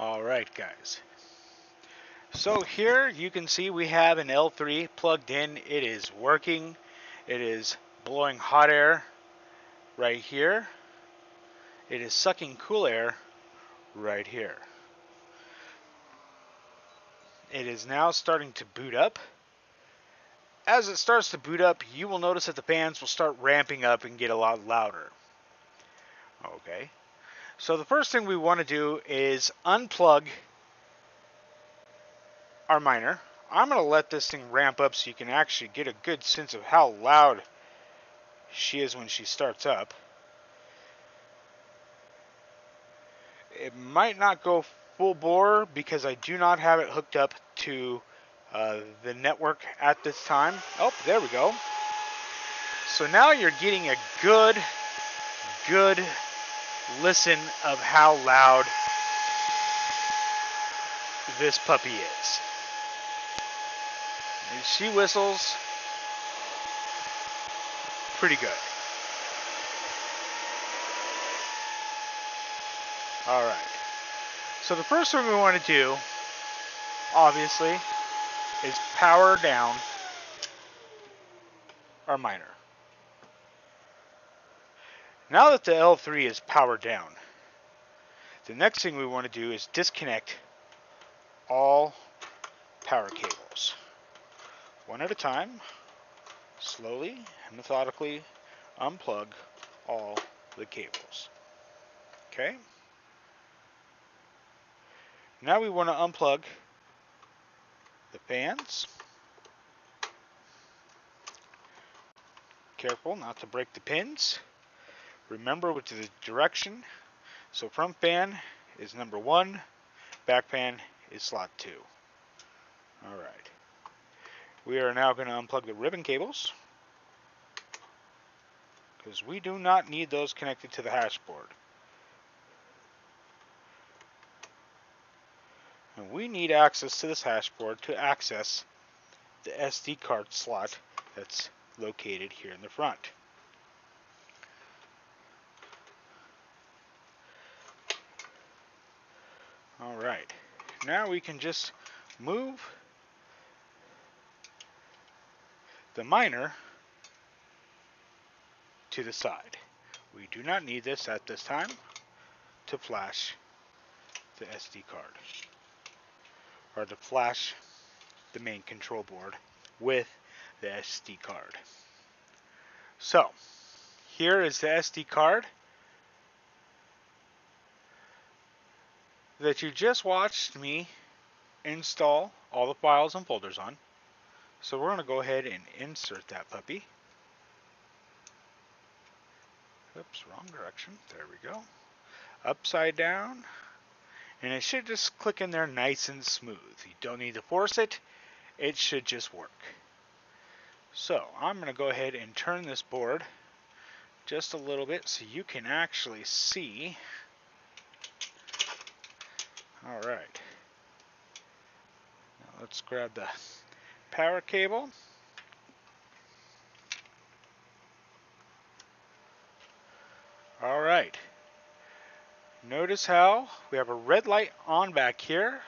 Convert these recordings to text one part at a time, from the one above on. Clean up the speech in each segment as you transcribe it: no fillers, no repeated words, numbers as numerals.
Alright guys, so here you can see we have an L3 plugged in. It is working. It is blowing hot air right here. It is sucking cool air right here. It is now starting to boot up. As it starts to boot up, you will notice that the fans will start ramping up and get a lot louder. Okay, so the first thing we want to do is unplug our miner. I'm going to let this thing ramp up so you can actually get a good sense of how loud she is when she starts up. It might not go full bore because I do not have it hooked up to the network at this time. Oh, there we go. So now you're getting a good listen of how loud this puppy is. And she whistles pretty good. Alright. So the first thing we want to do, obviously, is power down our miner. Now that the L3 is powered down, the next thing we want to do is disconnect all power cables. One at a time, slowly and methodically unplug all the cables. Okay? Now we want to unplug the fans. Careful not to break the pins. Remember with the direction. So front fan is number 1, back fan is slot 2. Alright. We are now going to unplug the ribbon cables, because we do not need those connected to the hash board. And we need access to this hash board to access the SD card slot that's located here in the front. Alright, now we can just move the miner to the side. We do not need this at this time to flash the SD card, or to flash the main control board with the SD card. So, here is the SD card that you just watched me install all the files and folders on. So we're going to go ahead and insert that puppy. Oops, wrong direction. There we go. Upside down. And it should just click in there nice and smooth. You don't need to force it. It should just work. So I'm going to go ahead and turn this board just a little bit so you can actually see. Alright. Now let's grab the power cable. Alright. Notice how we have a red light on back here.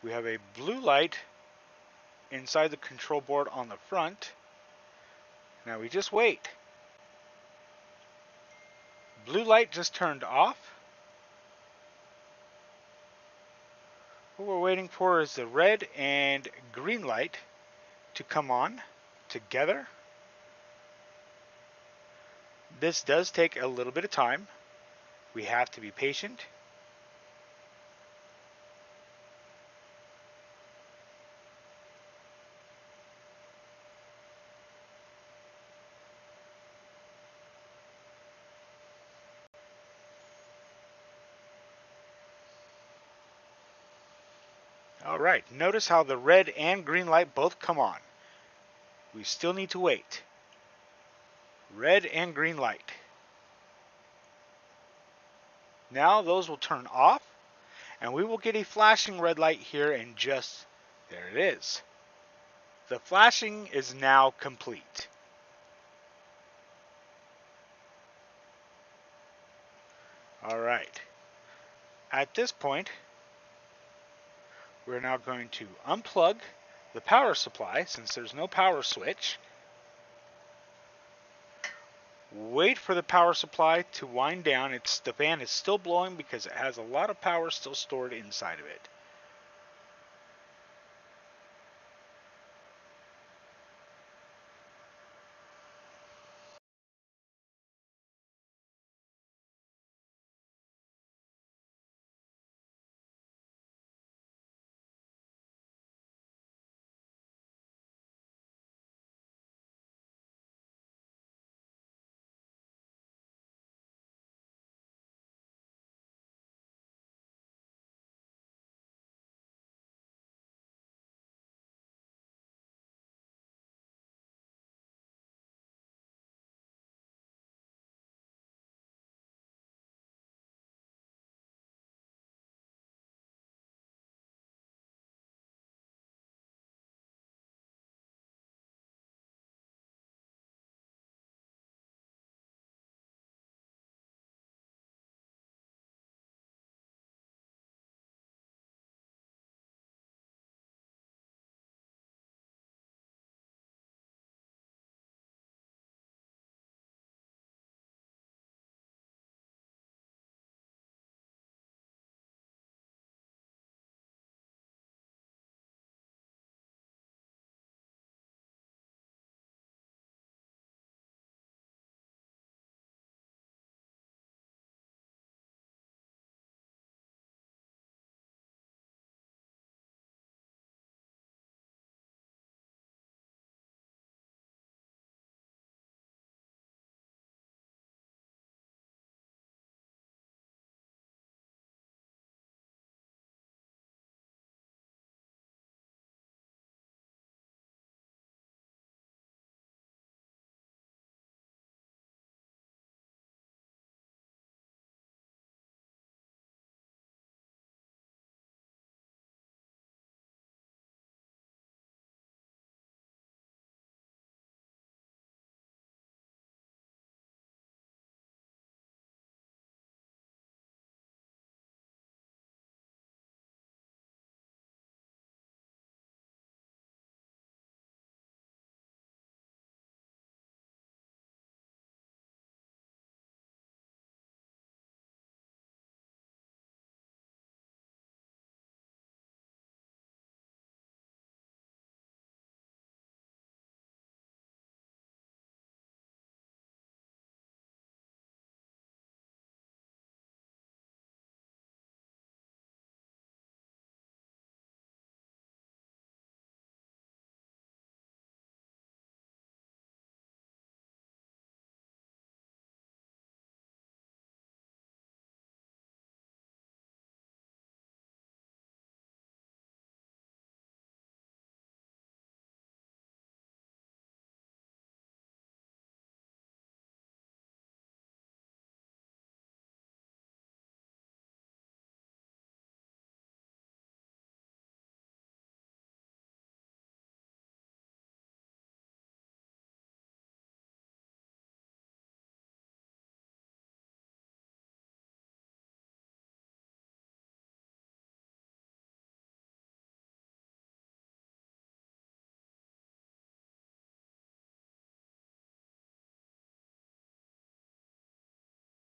We have a blue light inside the control board on the front. Now we just wait. Blue light just turned off. What we're waiting for is the red and green light to come on together. This does take a little bit of time. We have to be patient. Alright, notice how the red and green light both come on. We still need to wait. Red and green light. Now those will turn off, and we will get a flashing red light here in just, there it is. The flashing is now complete. Alright. At this point, we're now going to unplug the power supply since there's no power switch. Wait for the power supply to wind down. The fan is still blowing because it has a lot of power still stored inside of it.